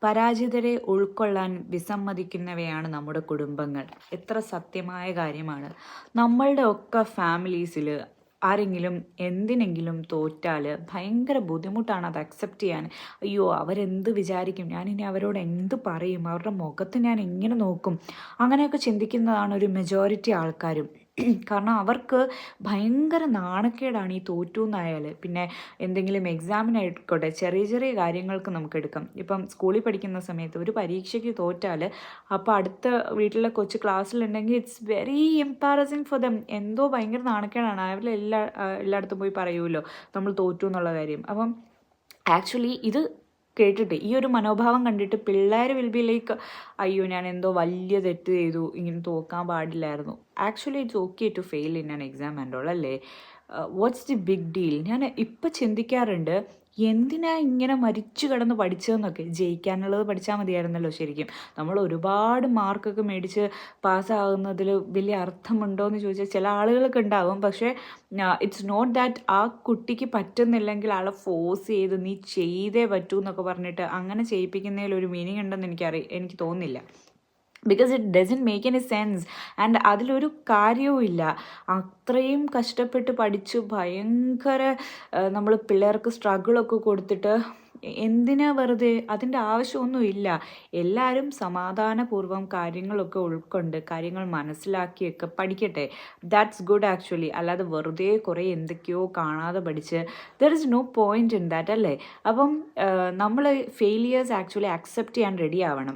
പരാജിതരെ ഉൾക്കൊള്ളാൻ വിസമ്മതിക്കുന്നവയാണ് നമ്മുടെ കുടുംബങ്ങൾ. എത്ര സത്യമായ കാര്യമാണ്. നമ്മളുടെ ഒക്കെ ഫാമിലീസിൽ ആരെങ്കിലും എന്തിനെങ്കിലും തോറ്റാൽ ഭയങ്കര ബുദ്ധിമുട്ടാണ് അത് അക്സെപ്റ്റ് ചെയ്യാൻ. അയ്യോ അവരെന്ത് വിചാരിക്കും, ഞാനിനി അവരോട് എന്ത് പറയും, അവരുടെ മുഖത്ത് ഞാൻ എങ്ങനെ നോക്കും, അങ്ങനെയൊക്കെ ചിന്തിക്കുന്നതാണ് ഒരു മെജോറിറ്റി ആൾക്കാരും. കാരണം അവർക്ക് ഭയങ്കര നാണക്കേടാണ് ഈ തോറ്റു എന്നായാൽ. പിന്നെ എന്തെങ്കിലും എക്സാമിനായിക്കോട്ടെ, ചെറിയ ചെറിയ കാര്യങ്ങൾക്ക് നമുക്ക് എടുക്കാം. ഇപ്പം സ്കൂളിൽ പഠിക്കുന്ന സമയത്ത് ഒരു പരീക്ഷയ്ക്ക് തോറ്റാൽ അപ്പോൾ അടുത്ത വീട്ടിലെ കൊച്ചു ക്ലാസ്സിലുണ്ടെങ്കിൽ ഇറ്റ്സ് വെരി എംപാരസിങ് ഫോർ ദം. എന്തോ ഭയങ്കര നാണക്കേടാണ്. എല്ലായിടത്തും പോയി പറയുമല്ലോ നമ്മൾ തോറ്റു എന്നുള്ള കാര്യം. അപ്പം ആക്ച്വലി ഇത് കേട്ടിട്ട് ഈ ഒരു മനോഭാവം കണ്ടിട്ട് പിള്ളേർ വിൽ ബി ലൈക്ക്, അയ്യോ ഞാൻ എന്തോ വലിയ തെറ്റ് ചെയ്തു, ഇങ്ങനെ തോക്കാൻ പാടില്ലായിരുന്നു. Actually it's okay to fail in an exam and all അല്ലേ. What's the big deal? ഞാൻ ഇപ്പം ചിന്തിക്കാറുണ്ട്, എന്തിനാ ഇങ്ങനെ മരിച്ചു കിടന്ന് പഠിച്ചതെന്നൊക്കെ. ജയിക്കാനുള്ളത് പഠിച്ചാൽ മതിയായിരുന്നല്ലോ ശരിക്കും. നമ്മൾ ഒരുപാട് മാർക്കൊക്കെ മേടിച്ച് പാസ്സാകുന്നതിൽ വലിയ അർത്ഥമുണ്ടോ എന്ന് ചോദിച്ചാൽ ചില ആളുകൾക്ക് ഉണ്ടാവും. പക്ഷേ ഇറ്റ്സ് നോട്ട് ദാറ്റ് ആ കുട്ടിക്ക് പറ്റുന്നില്ലെങ്കിൽ ആളെ ഫോഴ്സ് ചെയ്ത് നീ ചെയ്തേ പറ്റൂ എന്നൊക്കെ പറഞ്ഞിട്ട് അങ്ങനെ ചെയ്യിപ്പിക്കുന്നതിൽ ഒരു മീനിങ് ഉണ്ടെന്ന് എനിക്ക് തോന്നുന്നില്ല. Because it doesn't make any sense. And അതിലൊരു കാര്യവും ഇല്ല. അത്രയും കഷ്ടപ്പെട്ട് പഠിച്ച് ഭയങ്കര നമ്മൾ പിള്ളേർക്ക് സ്ട്രഗിളൊക്കെ കൊടുത്തിട്ട് എന്തിനാ വെറുതെ? അതിൻ്റെ ആവശ്യമൊന്നുമില്ല. എല്ലാവരും സമാധാനപൂർവ്വം കാര്യങ്ങളൊക്കെ ഉൾക്കൊണ്ട് കാര്യങ്ങൾ മനസ്സിലാക്കിയൊക്കെ പഠിക്കട്ടെ. That's good actually. അല്ലാതെ വെറുതെ കുറേ എന്തൊക്കെയോ കാണാതെ പഠിച്ച് there is no point in that അല്ലേ. അപ്പം നമ്മൾ ഫെയിലിയേഴ്സ് ആക്ച്വലി അക്സെപ്റ്റ് ചെയ്യാൻ റെഡി ആവണം.